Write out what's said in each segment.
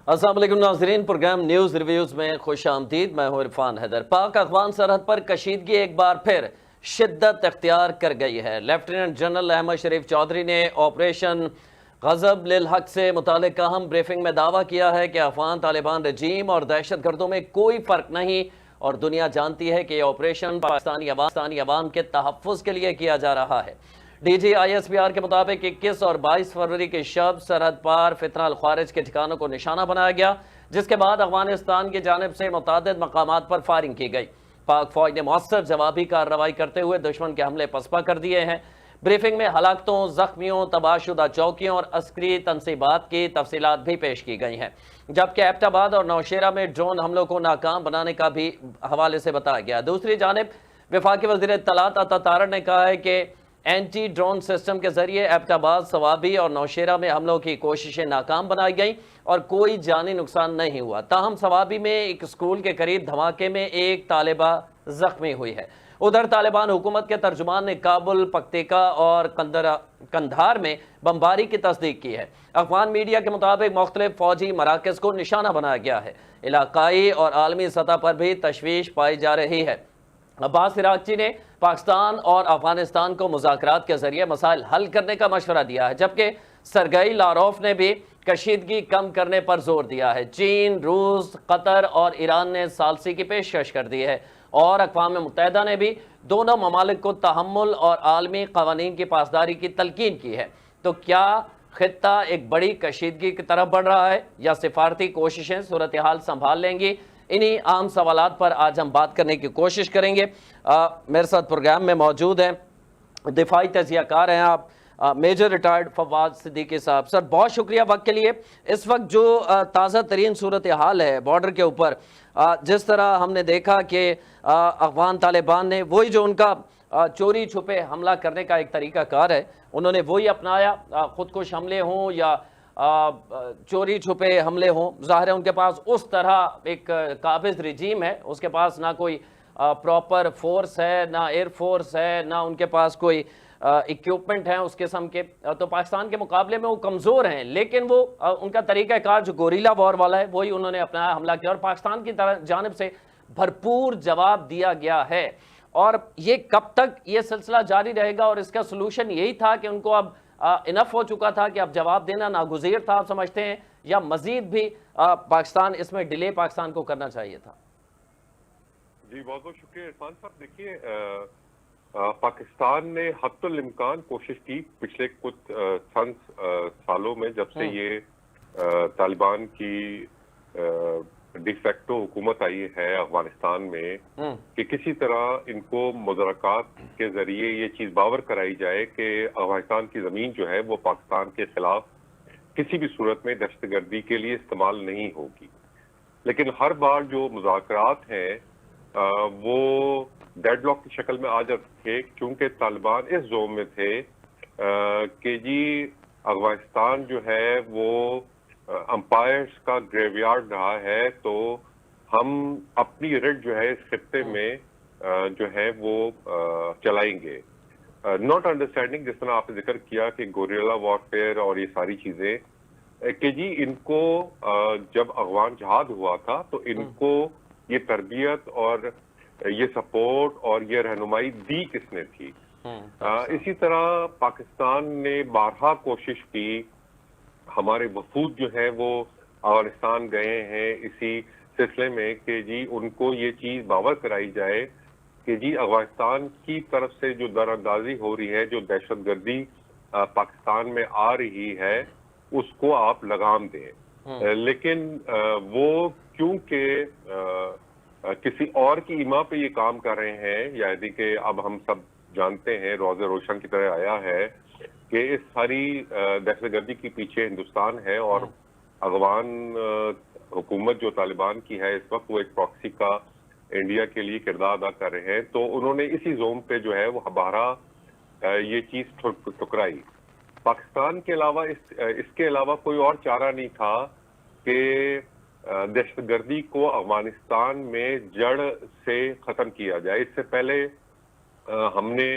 السلام علیکم ناظرین، پروگرام نیوز ریویوز میں خوش آمدید۔ میں ہوں عرفان حیدر۔ پاک افغان سرحد پر کشیدگی ایک بار پھر شدت اختیار کر گئی ہے۔ لیفٹیننٹ جنرل احمد شریف چودھری نے آپریشن غضب للحق سے متعلق اہم بریفنگ میں دعویٰ کیا ہے کہ افغان طالبان رجیم اور دہشت گردوں میں کوئی فرق نہیں، اور دنیا جانتی ہے کہ یہ آپریشن پاکستانی عوام کے تحفظ کے لیے کیا جا رہا ہے۔ D G I S P R کے مطابق 21 اور 22 فروری کی شب سرحد پار فتنہ الخوارج کے ٹھکانوں کو نشانہ بنایا گیا، جس کے بعد افغانستان کی جانب سے متعدد مقامات پر فائرنگ کی گئی۔ پاک فوج نے مؤثر جوابی کارروائی کرتے ہوئے دشمن کے حملے پسپا کر دیے ہیں۔ بریفنگ میں ہلاکتوں، زخمیوں، تباہ شدہ چوکیوں اور عسکری تنصیبات کی تفصیلات بھی پیش کی گئی ہیں، جبکہ ایبٹ آباد اور نوشیرہ میں ڈرون حملوں کو ناکام بنانے کا بھی حوالے سے بتایا گیا۔ دوسری جانب وفاقی وزیر اطلاعات عطا تارڑ نے کہا ہے کہ اینٹی ڈرون سسٹم کے ذریعے ایبٹ آباد، صوابی اور نوشیرہ میں حملوں کی کوششیں ناکام بنائی گئیں اور کوئی جانی نقصان نہیں ہوا۔ تاہم صوابی میں ایک اسکول کے قریب دھماکے میں ایک طالبہ زخمی ہوئی ہے۔ ادھر طالبان حکومت کے ترجمان نے کابل، پکتیکا اور قندھار میں بمباری کی تصدیق کی ہے۔ افغان میڈیا کے مطابق مختلف فوجی مراکز کو نشانہ بنایا گیا ہے۔ علاقائی اور عالمی سطح پر بھی تشویش پائی جا رہی ہے۔ عباس عراقچی نے پاکستان اور افغانستان کو مذاکرات کے ذریعے مسائل حل کرنے کا مشورہ دیا ہے، جبکہ سرگئی لاروف نے بھی کشیدگی کم کرنے پر زور دیا ہے۔ چین، روس، قطر اور ایران نے ثالثی کی پیشکش کر دی ہے، اور اقوام متحدہ نے بھی دونوں ممالک کو تحمل اور عالمی قوانین کی پاسداری کی تلقین کی ہے۔ تو کیا خطہ ایک بڑی کشیدگی کی طرف بڑھ رہا ہے، یا سفارتی کوششیں صورتحال سنبھال لیں گی؟ انہی عام سوالات پر آج ہم بات کرنے کی کوشش کریں گے۔ میرے ساتھ پروگرام میں موجود ہیں دفاعی تجزیہ کار ہیں آپ، میجر ریٹائرڈ فواد صدیقی صاحب۔ سر، بہت شکریہ وقت کے لیے۔ اس وقت جو تازہ ترین صورتحال ہے بارڈر کے اوپر، جس طرح ہم نے دیکھا کہ افغان طالبان نے وہی جو ان کا چوری چھپے حملہ کرنے کا ایک طریقہ کار ہے، انہوں نے وہی اپنایا، خودکش حملے ہوں یا چوری چھپے حملے ہوں۔ ظاہر ہے ان کے پاس اس طرح ایک قابض رجیم ہے، اس کے پاس نہ کوئی پراپر فورس ہے، نہ ایئر فورس ہے، نہ ان کے پاس کوئی ایکوپمنٹ ہیں اس قسم کے، تو پاکستان کے مقابلے میں وہ کمزور ہیں، لیکن وہ ان کا طریقہ کار جو گوریلا وار والا ہے وہی انہوں نے اپنایا، حملہ کیا، اور پاکستان کی جانب سے بھرپور جواب دیا گیا ہے۔ اور یہ کب تک یہ سلسلہ جاری رہے گا؟ اور اس کا سلوشن یہی تھا کہ ان کو اب انف ہو چکا تھا کہ اب جواب دینا ناگزیر تھا، آپ سمجھتے ہیں، یا مزید بھی پاکستان اس میں ڈیلے پاکستان کو کرنا چاہیے تھا؟ جی بہت بہت شکریہ عرفان صاحب۔ دیکھیے، پاکستان نے حتی الامکان کوشش کی پچھلے کچھ سالوں میں، جب سے یہ طالبان کی ڈی فیکٹو حکومت آئی ہے افغانستان میں، کہ کسی طرح ان کو مذاکرات کے ذریعے یہ چیز باور کرائی جائے کہ افغانستان کی زمین جو ہے وہ پاکستان کے خلاف کسی بھی صورت میں دہشت گردی کے لیے استعمال نہیں ہوگی۔ لیکن ہر بار جو مذاکرات ہیں وہ ڈیڈ لاک کی شکل میں آ جاتے تھے، کیونکہ طالبان اس زون میں تھے کہ جی افغانستان جو ہے وہ امپائرز کا گریو یارڈ رہا ہے، تو ہم اپنی رٹ جو ہے اس خطے میں جو ہے وہ چلائیں گے۔ ناٹ انڈرسٹینڈنگ، جس طرح آپ نے ذکر کیا کہ گوریلا وارفیئر اور یہ ساری چیزیں، کہ جی ان کو جب افغان جہاد ہوا تھا تو ان کو یہ تربیت اور یہ سپورٹ اور یہ رہنمائی دی کس نے تھی؟ اسی طرح پاکستان نے بارہا کوشش کی، ہمارے وفود جو ہیں وہ افغانستان گئے ہیں اسی سلسلے میں کہ جی ان کو یہ چیز باور کرائی جائے کہ جی افغانستان کی طرف سے جو در اندازی ہو رہی ہے، جو دہشت گردی پاکستان میں آ رہی ہے، اس کو آپ لگام دیں۔ لیکن وہ کیونکہ کسی اور کی ایما پہ یہ کام کر رہے ہیں، یعنی کہ اب ہم سب جانتے ہیں، روز روشن کی طرح آیا ہے کہ اس ساری دہشت گردی کے پیچھے ہندوستان ہے، اور افغان حکومت جو طالبان کی ہے اس وقت وہ ایک پراکسی کا انڈیا کے لیے کردار ادا کر رہے ہیں، تو انہوں نے اسی زون پہ جو ہے وہ ہمارا یہ چیز ٹکرائی۔ پاکستان کے علاوہ اس کے علاوہ کوئی اور چارہ نہیں تھا کہ دہشت گردی کو افغانستان میں جڑ سے ختم کیا جائے۔ اس سے پہلے ہم نے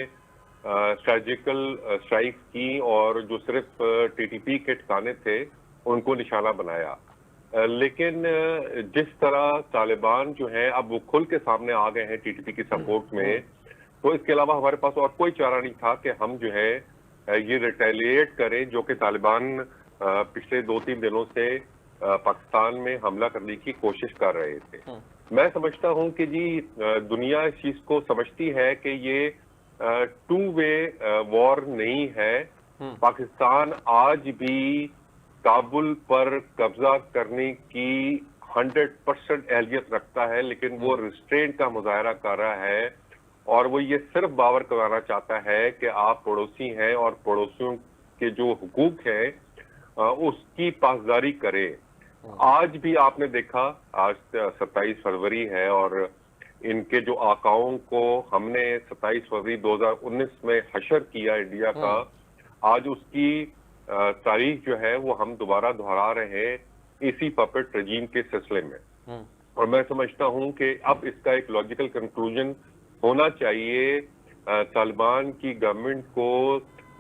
سرجیکل اسٹرائک کی اور جو صرف ٹی ٹی پی کے ٹھکانے تھے ان کو نشانہ بنایا، لیکن جس طرح طالبان جو ہیں اب وہ کھل کے سامنے آ گئے ہیں ٹی ٹی پی کی سپورٹ میں، تو اس کے علاوہ ہمارے پاس اور کوئی چارہ نہیں تھا کہ ہم جو ہے یہ ریٹیلیٹ کریں، جو کہ طالبان پچھلے 2-3 دنوں سے پاکستان میں حملہ کرنے کی کوشش کر رہے تھے۔ میں سمجھتا ہوں کہ جی دنیا اس چیز کو سمجھتی ہے کہ یہ ٹو وے وار نہیں ہے۔ پاکستان آج بھی کابل پر قبضہ کرنے کی 100% اہلیت رکھتا ہے، لیکن وہ ریسٹرینٹ کا مظاہرہ کر رہا ہے، اور وہ یہ صرف باور کرانا چاہتا ہے کہ آپ پڑوسی ہیں اور پڑوسیوں کے جو حقوق ہیں اس کی پاسداری کرے۔ آج بھی آپ نے دیکھا، آج 27 فروری ہے اور ان کے جو آقاؤں کو ہم نے 27 فروری 2019 میں حشر کیا انڈیا کا، آج اس کی تاریخ جو ہے وہ ہم دوبارہ دہرا رہے ہیں اسی پپٹ رجیم کے سلسلے میں۔ اور میں سمجھتا ہوں کہ اب اس کا ایک لاجیکل کنکلوژن ہونا چاہیے، طالبان کی گورنمنٹ کو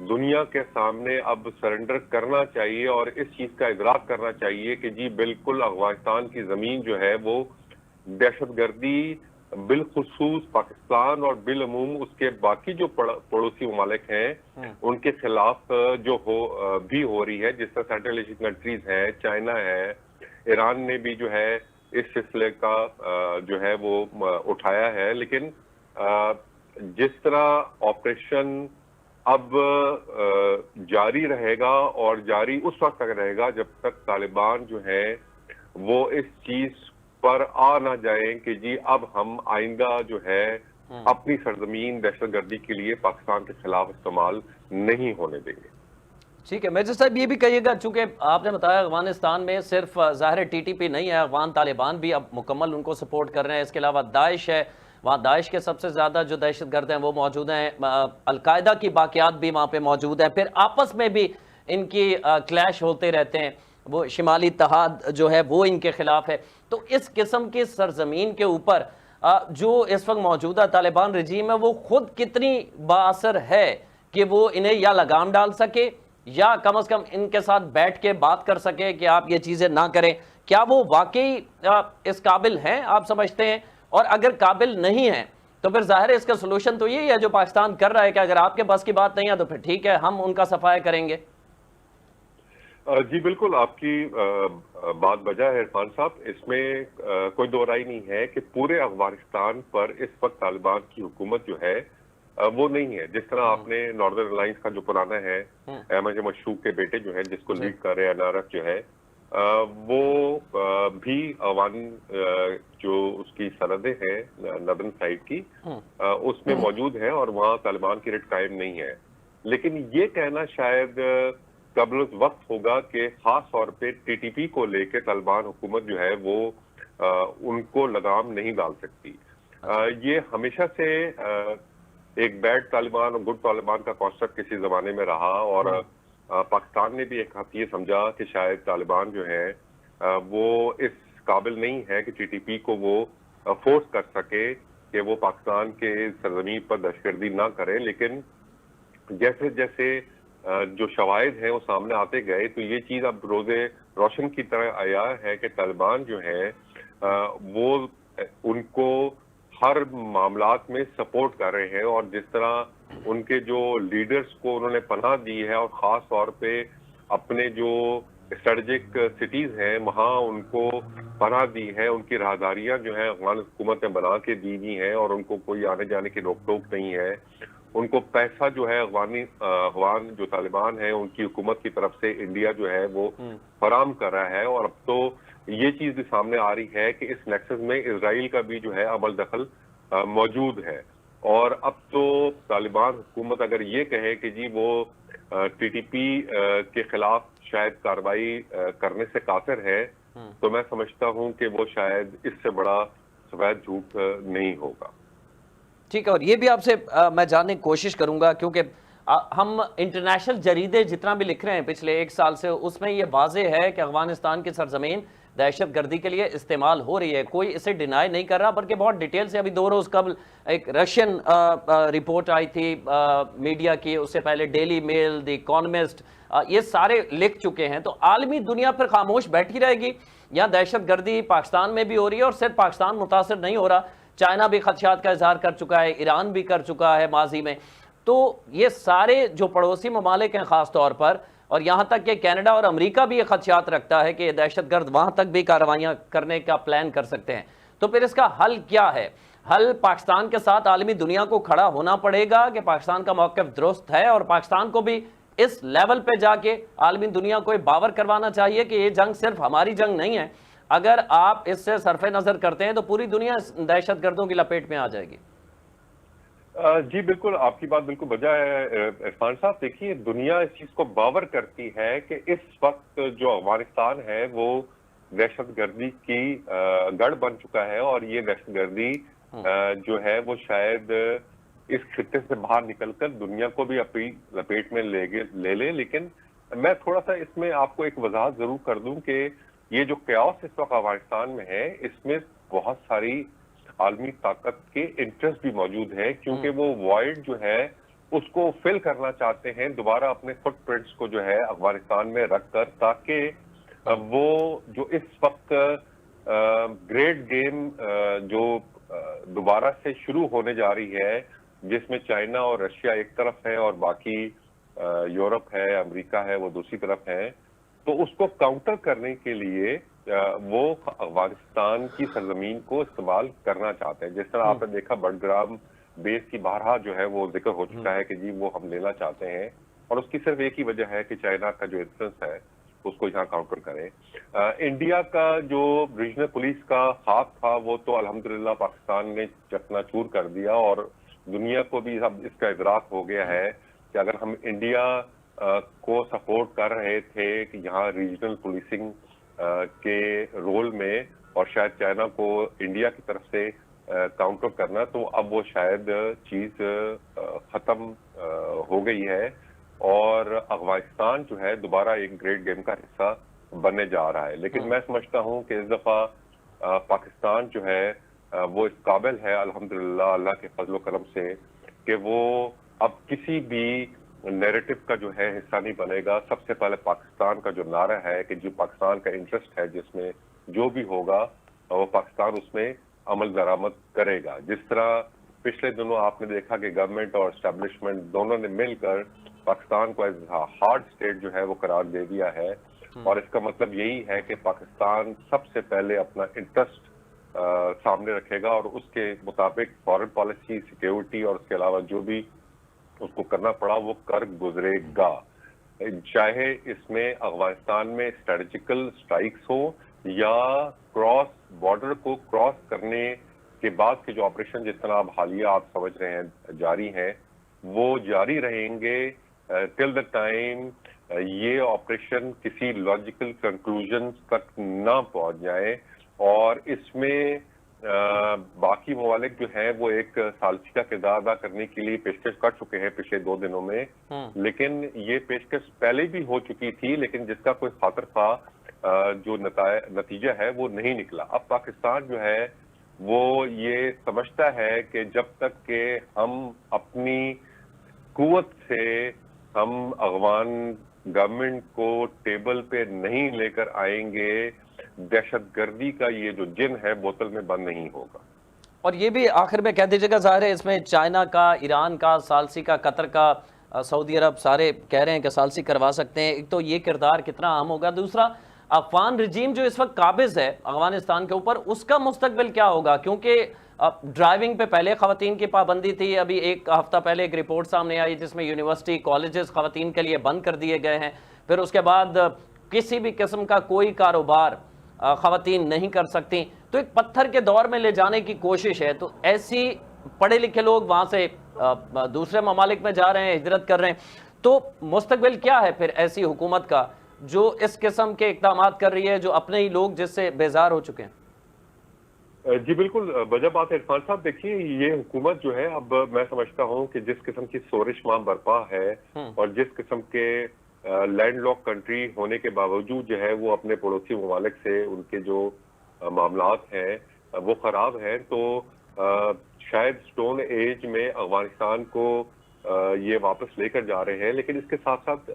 دنیا کے سامنے اب سرنڈر کرنا چاہیے اور اس چیز کا ادراک کرنا چاہیے کہ جی بالکل افغانستان کی زمین جو ہے وہ دہشت گردی بالخصوص پاکستان اور بالعموم اس کے باقی جو پڑوسی ممالک ہیں ان کے خلاف جو بھی ہو رہی ہے، جس طرح سینٹرل ایشین کنٹریز ہیں، چائنا ہے، ایران نے بھی جو ہے اس سلسلے کا جو ہے وہ اٹھایا ہے۔ لیکن جس طرح آپریشن اب جاری رہے گا اور جاری اس وقت تک رہے گا جب تک طالبان جو ہے وہ اس چیز پر آ نہ جائیں کہ جی اب ہم آئندہ جو ہے اپنی سرزمین دہشت گردی کے لیے پاکستان کے خلاف استعمال نہیں ہونے دیں گے۔ ٹھیک ہے میجر صاحب، یہ بھی کہیے گا، چونکہ آپ نے بتایا افغانستان میں صرف ظاہر ٹی ٹی پی نہیں ہے، افغان طالبان بھی اب مکمل ان کو سپورٹ کر رہے ہیں، اس کے علاوہ داعش ہے، وہاں داعش کے سب سے زیادہ جو دہشت گرد ہیں وہ موجود ہیں، القاعدہ کی باقیات بھی وہاں پہ موجود ہیں، پھر آپس میں بھی ان کی کلیش ہوتے رہتے ہیں، وہ شمالی اتحاد جو ہے وہ ان کے خلاف ہے۔ تو اس قسم کی سرزمین کے اوپر جو اس وقت موجودہ طالبان رجیم ہے وہ خود کتنی بااثر ہے کہ وہ انہیں یا لگام ڈال سکے یا کم از کم ان کے ساتھ بیٹھ کے بات کر سکے کہ آپ یہ چیزیں نہ کریں؟ کیا وہ واقعی اس قابل ہیں آپ سمجھتے ہیں؟ اور اگر قابل نہیں ہیں تو پھر ظاہر ہے اس کا سلوشن تو یہی ہے جو پاکستان کر رہا ہے کہ اگر آپ کے پاس کی بات نہیں ہے تو پھر ٹھیک ہے، ہم ان کا صفائی کریں گے۔ جی بالکل، آپ کی بات بجا ہے عرفان صاحب، اس میں کوئی دو رائے نہیں ہے کہ پورے افغانستان پر اس وقت طالبان کی حکومت جو ہے وہ نہیں ہے۔ جس طرح آپ نے ناردرن الائنس کا جو پرانا ہے، احمد مشروق کے بیٹے جو ہیں جس کو لیڈ کر رہے ہیں NRF جو ہے، وہ بھی افغان جو اس کی سرحدیں ہیں ناردرن سائڈ کی اس میں موجود ہیں اور وہاں طالبان کی رٹ قائم نہیں ہے۔ لیکن یہ کہنا شاید قبل وقت ہوگا کہ خاص طور پہ ٹی ٹی پی کو لے کے طالبان حکومت جو ہے وہ ان کو لگام نہیں ڈال سکتی۔ یہ ہمیشہ سے ایک بیڈ طالبان اور گڈ طالبان کا کانسیپٹ کسی زمانے میں رہا، اور پاکستان نے بھی ایک حد یہ سمجھا کہ شاید طالبان جو ہے وہ اس قابل نہیں ہے کہ ٹی ٹی پی کو وہ فورس کر سکے کہ وہ پاکستان کے سرزمین پر دہشت گردی نہ کرے۔ لیکن جیسے جیسے جو شواہد ہیں وہ سامنے آتے گئے تو یہ چیز اب روز روشن کی طرح آیا ہے کہ طالبان جو ہیں وہ ان کو ہر معاملات میں سپورٹ کر رہے ہیں، اور جس طرح ان کے جو لیڈرز کو انہوں نے پناہ دی ہے اور خاص طور پہ اپنے جو اسٹریٹجک سٹیز ہیں وہاں ان کو پناہ دی ہے، ان کی راہداریاں جو ہیں افغان حکومت نے بنا کے دی گئی ہیں اور ان کو کوئی آنے جانے کی روک ٹوک نہیں ہے۔ ان کو پیسہ جو ہے افغان جو طالبان ہیں ان کی حکومت کی طرف سے انڈیا جو ہے وہ فراہم کر رہا ہے، اور اب تو یہ چیز بھی سامنے آ رہی ہے کہ اس نیکسس میں اسرائیل کا بھی جو ہے عمل دخل موجود ہے۔ اور اب تو طالبان حکومت اگر یہ کہے کہ جی وہ ٹی ٹی پی کے خلاف شاید کارروائی کرنے سے قاصر ہے، تو میں سمجھتا ہوں کہ وہ شاید اس سے بڑا سفید جھوٹ نہیں ہوگا۔ ٹھیک ہے، اور یہ بھی آپ سے میں جاننے کی کوشش کروں گا، کیونکہ ہم انٹرنیشنل جریدے جتنا بھی لکھ رہے ہیں پچھلے ایک سال سے، اس میں یہ واضح ہے کہ افغانستان کی سرزمین دہشت گردی کے لیے استعمال ہو رہی ہے، کوئی اسے ڈینائی نہیں کر رہا، بلکہ بہت ڈیٹیل سے ابھی 2 روز قبل ایک رشین رپورٹ آئی تھی میڈیا کی، اس سے پہلے ڈیلی میل، دی اکانومسٹ، یہ سارے لکھ چکے ہیں۔ تو عالمی دنیا پھر خاموش بیٹھی رہے گی یا دہشت گردی پاکستان میں بھی ہو رہی ہے، اور صرف پاکستان متاثر نہیں ہو رہا، چائنا بھی خدشات کا اظہار کر چکا ہے، ایران بھی کر چکا ہے ماضی میں. تو یہ سارے جو پڑوسی ممالک ہیں خاص طور پر، اور یہاں تک کہ کینیڈا اور امریکہ بھی یہ خدشات رکھتا ہے کہ یہ دہشت گرد وہاں تک بھی کارروائیاں کرنے کا پلان کر سکتے ہیں. تو پھر اس کا حل کیا ہے؟ حل پاکستان کے ساتھ عالمی دنیا کو کھڑا ہونا پڑے گا کہ پاکستان کا موقف درست ہے، اور پاکستان کو بھی اس لیول پہ جا کے عالمی دنیا کو باور کروانا چاہیے کہ یہ جنگ صرف ہماری جنگ نہیں ہے. اگر آپ اس سے صرف نظر کرتے ہیں تو پوری دنیا دہشت گردوں کی لپیٹ میں آ جائے گی. جی بالکل، آپ کی بات بالکل بجا ہے عرفان صاحب. دیکھیے، دنیا اس چیز کو باور کرتی ہے کہ اس وقت جو افغانستان ہے وہ دہشت گردی کی گڑھ بن چکا ہے، اور یہ دہشت گردی جو ہے وہ شاید اس خطے سے باہر نکل کر دنیا کو بھی اپنی لپیٹ میں لے لے. لیکن میں تھوڑا سا اس میں آپ کو ایک وضاحت ضرور کر دوں کہ یہ جو قیاس اس وقت افغانستان میں ہے، اس میں بہت ساری عالمی طاقت کے انٹرسٹ بھی موجود ہے، کیونکہ وہ وائڈ جو ہے اس کو فل کرنا چاہتے ہیں دوبارہ اپنے فٹ پرنٹس کو جو ہے افغانستان میں رکھ کر، تاکہ وہ جو اس وقت گریٹ گیم جو دوبارہ سے شروع ہونے جا رہی ہے، جس میں چائنا اور رشیا ایک طرف ہے اور باقی یورپ ہے، امریکہ ہے، وہ دوسری طرف ہے، تو اس کو کاؤنٹر کرنے کے لیے وہ افغانستان کی سرزمین کو استعمال کرنا چاہتے ہیں. جس طرح آپ نے دیکھا بڈگرام بیس کی بارہا جو ہے وہ ذکر ہو چکا ہے کہ جی وہ ہم لینا چاہتے ہیں، اور اس کی صرف ایک ہی وجہ ہے کہ چائنا کا جو انفلوئنس ہے اس کو یہاں کاؤنٹر کریں. انڈیا کا جو ریجنل پولیس کا خواب تھا وہ تو الحمدللہ پاکستان نے چکنا چور کر دیا، اور دنیا کو بھی اب اس کا ادراک ہو گیا ہے کہ اگر ہم انڈیا کو سپورٹ کر رہے تھے کہ یہاں ریجنل پولیسنگ کے رول میں، اور شاید چائنا کو انڈیا کی طرف سے کاؤنٹر کرنا، تو اب وہ شاید چیز ختم ہو گئی ہے، اور افغانستان جو ہے دوبارہ ایک گریٹ گیم کا حصہ بننے جا رہا ہے. لیکن میں سمجھتا ہوں کہ اس دفعہ پاکستان جو ہے وہ اس قابل ہے الحمدللہ اللہ کے فضل و کرم سے کہ وہ اب کسی بھی نیریٹو کا جو ہے حصہ نہیں بنے گا. سب سے پہلے پاکستان کا جو نعرہ ہے کہ جو پاکستان کا انٹرسٹ ہے، جس میں جو بھی ہوگا وہ پاکستان اس میں عمل درآمد کرے گا. جس طرح پچھلے دنوں آپ نے دیکھا کہ گورنمنٹ اور اسٹیبلشمنٹ دونوں نے مل کر پاکستان کو ایز ہارڈ اسٹیٹ جو ہے وہ قرار دے دیا ہے، اور اس کا مطلب یہی ہے کہ پاکستان سب سے پہلے اپنا انٹرسٹ سامنے رکھے گا، اور اس کے مطابق فارن پالیسی، سیکیورٹی اور اس کے علاوہ جو بھی اس کو کرنا پڑا وہ کر گزرے گا. چاہے اس میں افغانستان میں اسٹریٹجیکل اسٹرائکس ہو یا کراس بارڈر کو کراس کرنے کے بعد کے جو آپریشن جس طرح اب حالیہ آپ سمجھ رہے ہیں جاری ہیں، وہ جاری رہیں گے ٹل دا ٹائم یہ آپریشن کسی لاجیکل کنکلوژن تک نہ پہنچ جائے. اور اس میں باقی ممالک جو ہیں وہ ایک ثالثی کا کردار ادا کرنے کے لیے پیشکش کر چکے ہیں پچھلے 2 دنوں میں، لیکن یہ پیشکش پہلے بھی ہو چکی تھی، لیکن جس کا کوئی خاطر خواہ جو نتیجہ ہے وہ نہیں نکلا. اب پاکستان جو ہے وہ یہ سمجھتا ہے کہ جب تک کہ ہم اپنی قوت سے ہم افغان گورنمنٹ کو ٹیبل پہ نہیں لے کر آئیں گے، دہشت گردی کا یہ جو جن ہے بوتل میں بند نہیں ہوگا. اور یہ بھی آخر میں کہہ دیجیے گا، ظاہر ہے اس میں چائنا کا، ایران کا، ثالثی کا، قطر کا، سعودی عرب سارے کہہ رہے ہیں کہ ثالثی کروا سکتے ہیں. ایک تو یہ کردار کتنا اہم ہوگا، دوسرا افغان رجیم جو اس وقت قابض ہے افغانستان کے اوپر، اس کا مستقبل کیا ہوگا؟ کیونکہ ڈرائیونگ پہ پہلے خواتین کی پابندی تھی، ابھی ایک ہفتہ پہلے ایک رپورٹ سامنے آئی جس میں یونیورسٹی کالجز خواتین کے لیے بند کر دیے گئے ہیں. پھر اس کے بعد کسی بھی قسم کا کوئی کاروبار خواتین نہیں کر سکتی. تو ایک پتھر کے دور میں لے جانے کی کوشش ہے. تو ایسی پڑھے لکھے لوگ وہاں سے دوسرے ممالک میں جا رہے ہیں، ہجرت کر رہے ہیں. تو مستقبل کیا ہے پھر ایسی حکومت کا جو اس قسم کے اقدامات کر رہی ہے، جو اپنے ہی لوگ جس سے بیزار ہو چکے ہیں؟ جی بالکل وجہ بات ہے عرفان صاحب. دیکھیے یہ حکومت جو ہے اب میں سمجھتا ہوں کہ جس قسم کی شورش وہاں برپا ہے اور جس قسم کے لینڈ لاک کنٹری ہونے کے باوجود جو ہے وہ اپنے پڑوسی ممالک سے ان کے جو معاملات ہیں وہ خراب ہیں، تو شاید سٹون ایج میں افغانستان کو یہ واپس لے کر جا رہے ہیں. لیکن اس کے ساتھ ساتھ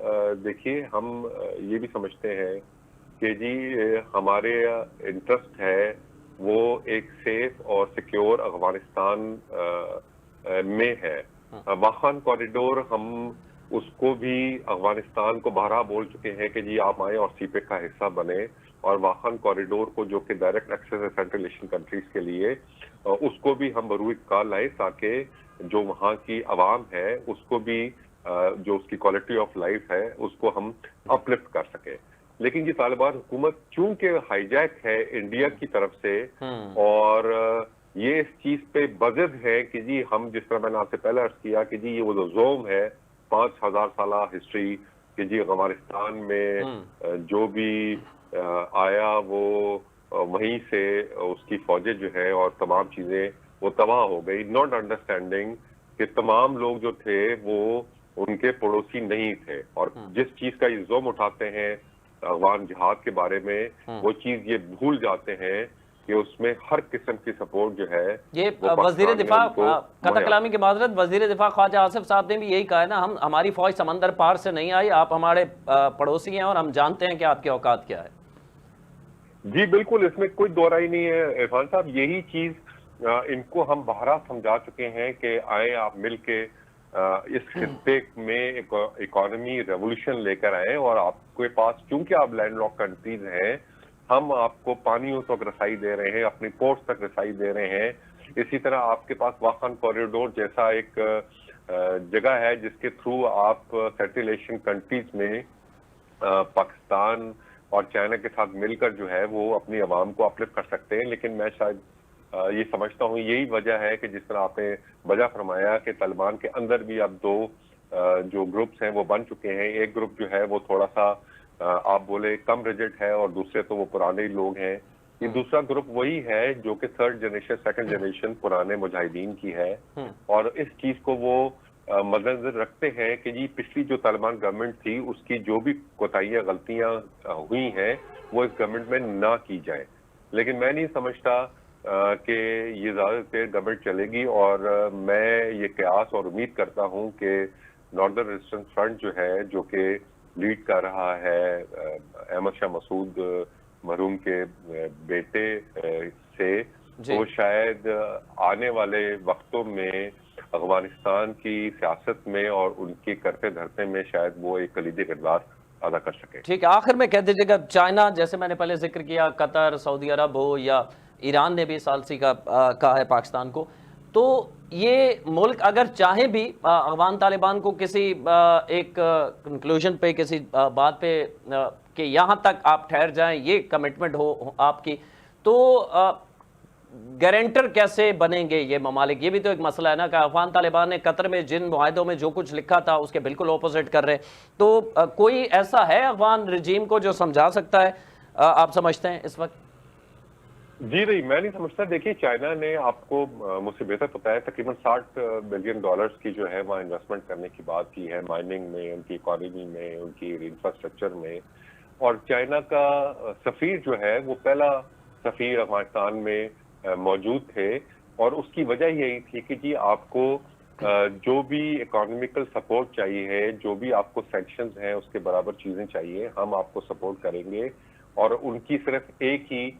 دیکھیے ہم یہ بھی سمجھتے ہیں کہ کہ جی ہمارے انٹرسٹ ہے وہ ایک سیف اور سیکیور افغانستان میں ہے. واخان کوریڈور ہم اس کو بھی افغانستان کو بہرحال بول چکے ہیں کہ جی آپ آئیں اور سی پیک کا حصہ بنے, اور واخان کوریڈور کو جو کہ ڈائریکٹ ایکسیس ہے سینٹرل ایشین کنٹریز کے لیے, اس کو بھی ہم بروئے کار لائیں تاکہ جو وہاں کی عوام ہے اس کو بھی جو اس کی کوالٹی آف لائف ہے اس کو ہم اپلفٹ کر سکیں. لیکن یہ طالبان حکومت چونکہ ہائی جیک ہے انڈیا کی طرف سے, اور یہ اس چیز پہ بضد ہے کہ جی ہم, جس طرح میں نے آپ سے پہلے عرض کیا کہ جی یہ وہ جو زوم ہے 5000 سالہ ہسٹری کہ جی افغانستان میں جو بھی آیا وہ وہیں سے اس کی فوجیں جو ہے اور تمام چیزیں وہ تباہ ہو گئی, ناٹ انڈرسٹینڈنگ کہ تمام لوگ جو تھے وہ ان کے پڑوسی نہیں تھے. اور جس چیز کا یہ زوم اٹھاتے ہیں افغان جہاد کے بارے میں, وہ چیز یہ بھول جاتے ہیں کہ اس میں ہر قسم کی سپورٹ جو ہے یہ وزیر دفاع قطع کلامی کی معذرت, وزیر دفاع خواجہ آصف صاحب نے بھی یہی کہا ہے نا, ہماری فوج سمندر پار سے نہیں آئی, آپ ہمارے پڑوسی ہیں اور ہم جانتے ہیں کہ آپ کے اوقات کیا ہے. جی بالکل, اس میں کوئی دو رائے نہیں ہے عرفان صاحب. یہی چیز ان کو ہم بہرحال سمجھا چکے ہیں کہ آئیں آپ مل کے اس خطے میں اکانومی ریولوشن لے کر آئیں, اور آپ کے پاس چونکہ آپ لینڈ لاک کنٹریز ہیں, ہم آپ کو پانیوں تک رسائی دے رہے ہیں, اپنی پورٹس تک رسائی دے رہے ہیں. اسی طرح آپ کے پاس واخان کوریڈور جیسا ایک جگہ ہے جس کے تھرو آپ سینٹرل ایشین کنٹریز میں پاکستان اور چائنا کے ساتھ مل کر جو ہے وہ اپنی عوام کو اپلفٹ کر سکتے ہیں. لیکن میں شاید یہ سمجھتا ہوں یہی وجہ ہے کہ جس طرح آپ نے وجہ فرمایا کہ طالبان کے اندر بھی اب دو جو گروپس ہیں وہ بن چکے ہیں. ایک گروپ جو ہے وہ تھوڑا سا آپ بولے کم ریجٹ ہے, اور دوسرے تو وہ پرانے لوگ ہیں. یہ دوسرا گروپ وہی ہے جو کہ تھرڈ جنریشن سیکنڈ جنریشن پرانے مجاہدین کی ہے, اور اس چیز کو وہ مد نظر رکھتے ہیں کہ جی پچھلی جو طالبان گورنمنٹ تھی اس کی جو بھی کوتاہیاں غلطیاں ہوئی ہیں وہ اس گورنمنٹ میں نہ کی جائیں. لیکن میں نہیں سمجھتا کہ یہ زیادہ دیر گورنمنٹ چلے گی, اور میں یہ قیاس اور امید کرتا ہوں کہ ناردرن ریزسٹنس فرنٹ جو ہے, جو کہ لیڈ کر رہا ہے احمد شاہ مسعود مرحوم کے بیٹے سے, وہ شاید آنے والے وقتوں میں افغانستان کی سیاست میں اور ان کی کرتے دھرتے میں شاید وہ ایک کلیدی کردار ادا کر سکے. ٹھیک ہے, آخر میں کہہ دیجیے گا, چائنا جیسے میں نے پہلے ذکر کیا, قطر, سعودی عرب ہو یا ایران نے بھی ثالثی کا کہا ہے پاکستان کو, تو یہ ملک اگر چاہیں بھی افغان طالبان کو کسی ایک کنکلوژن پہ, کسی بات پہ کہ یہاں تک آپ ٹھہر جائیں, یہ کمٹمنٹ ہو آپ کی, تو گارنٹر کیسے بنیں گے یہ ممالک؟ یہ بھی تو ایک مسئلہ ہے نا کہ افغان طالبان نے قطر میں جن معاہدوں میں جو کچھ لکھا تھا اس کے بالکل اپوزٹ کر رہے, تو کوئی ایسا ہے افغان رجیم کو جو سمجھا سکتا ہے, آپ سمجھتے ہیں اس وقت؟ جی نہیں, میں نہیں سمجھتا. دیکھیے چائنا نے آپ کو مجھ سے بہتر پتا ہے تقریباً $60 بلین کی جو ہے وہاں انویسٹمنٹ کرنے کی بات کی ہے, مائننگ میں, ان کی اکانومی میں, ان کی انفراسٹرکچر میں. اور چائنا کا سفیر جو ہے وہ پہلا سفیر افغانستان میں موجود تھے, اور اس کی وجہ یہی تھی کہ جی آپ کو جو بھی اکانومیکل سپورٹ چاہیے, جو بھی آپ کو سینکشنز ہیں اس کے برابر چیزیں چاہیے, ہم آپ کو سپورٹ کریں گے. اور ان کی صرف ایک ہی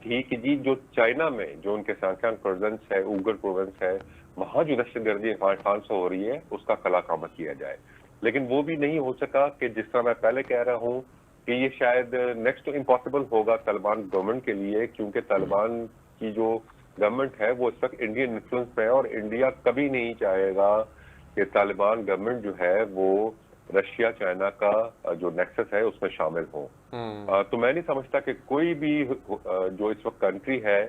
تھی کہ جی جو چائنا میں جو ان کے سانکیانگ پروونس ہے, اوگر پروونس ہے, وہاں جو دہشت گردی افغانستان سے ہو رہی ہے اس کا قلع کامہ کیا جائے. لیکن وہ بھی نہیں ہو سکا کہ جس طرح میں پہلے کہہ رہا ہوں کہ یہ شاید نیکسٹ ٹو امپاسبل ہوگا طالبان گورنمنٹ کے لیے, کیونکہ طالبان کی جو گورنمنٹ ہے وہ اس وقت انڈین انفلوئنس میں ہے, اور انڈیا کبھی نہیں چاہے گا کہ طالبان گورنمنٹ جو ہے وہ رشیا چائنا کا جو نیکسس ہے اس میں شامل ہوں. تو میں نہیں سمجھتا کہ کوئی بھی جو اس وقت کنٹری ہے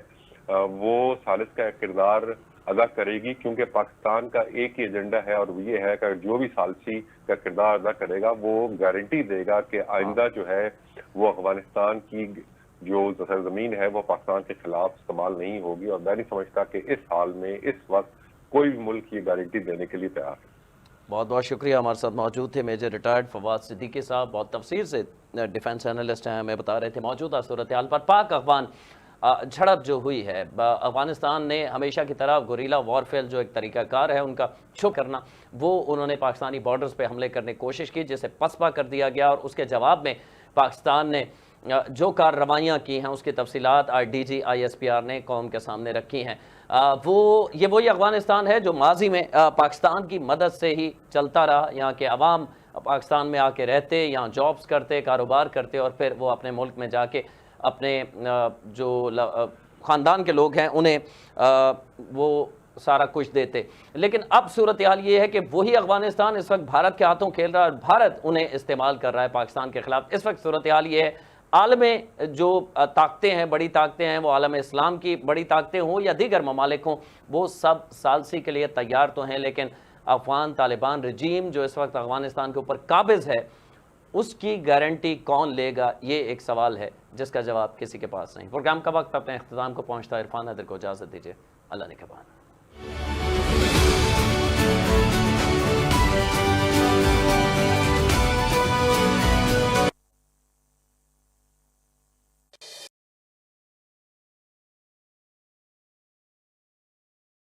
وہ ثالث کا کردار ادا کرے گی, کیونکہ پاکستان کا ایک ہی ایجنڈا ہے, اور وہ یہ ہے کہ جو بھی ثالثی کا کردار ادا کرے گا وہ گارنٹی دے گا کہ آئندہ جو ہے وہ افغانستان کی جو سرزمین ہے وہ پاکستان کے خلاف استعمال نہیں ہوگی. اور میں نہیں سمجھتا کہ اس حال میں اس وقت کوئی بھی ملک یہ گارنٹی دینے کے لیے تیار ہے. بہت بہت شکریہ. ہمارے ساتھ موجود تھے میجر ریٹائرڈ فواد صدیقی صاحب, بہت تفصیل سے ڈیفنس اینالسٹ ہیں, ہمیں بتا رہے تھے موجودہ صورتحال پر. پاک افغان جھڑپ جو ہوئی ہے, افغانستان نے ہمیشہ کی طرح گوریلا وارفیئر جو ایک طریقہ کار ہے ان کا چھپ کرنا, وہ انہوں نے پاکستانی بارڈرز پہ حملے کرنے کی کوشش کی, جسے پسپا کر دیا گیا, اور اس کے جواب میں پاکستان نے جو کارروائیاں کی ہیں اس کی تفصیلات آج DG ISPR نے قوم کے سامنے رکھی ہیں۔ یہ وہی افغانستان ہے جو ماضی میں پاکستان کی مدد سے ہی چلتا رہا، یہاں کے عوام پاکستان میں آ کے رہتے، یہاں جابز کرتے، کاروبار کرتے، اور پھر وہ اپنے ملک میں جا کے اپنے جو خاندان کے لوگ ہیں انہیں وہ سارا کچھ دیتے۔ لیکن اب صورتحال یہ ہے کہ وہی افغانستان اس وقت بھارت کے ہاتھوں کھیل رہا ہے، اور بھارت انہیں استعمال کر رہا ہے پاکستان کے خلاف۔ اس وقت صورتحال یہ ہے، عالم جو طاقتیں ہیں، بڑی طاقتیں ہیں، وہ عالم اسلام کی بڑی طاقتیں ہوں یا دیگر ممالک ہوں، وہ سب ثالثی کے لیے تیار تو ہیں، لیکن افغان طالبان رجیم جو اس وقت افغانستان کے اوپر قابض ہے، اس کی گارنٹی کون لے گا، یہ ایک سوال ہے جس کا جواب کسی کے پاس نہیں۔ پروگرام کا وقت اپنے اختتام کو پہنچتا ہے۔ عرفان حیدر کو اجازت دیجیے، اللہ نگہبان۔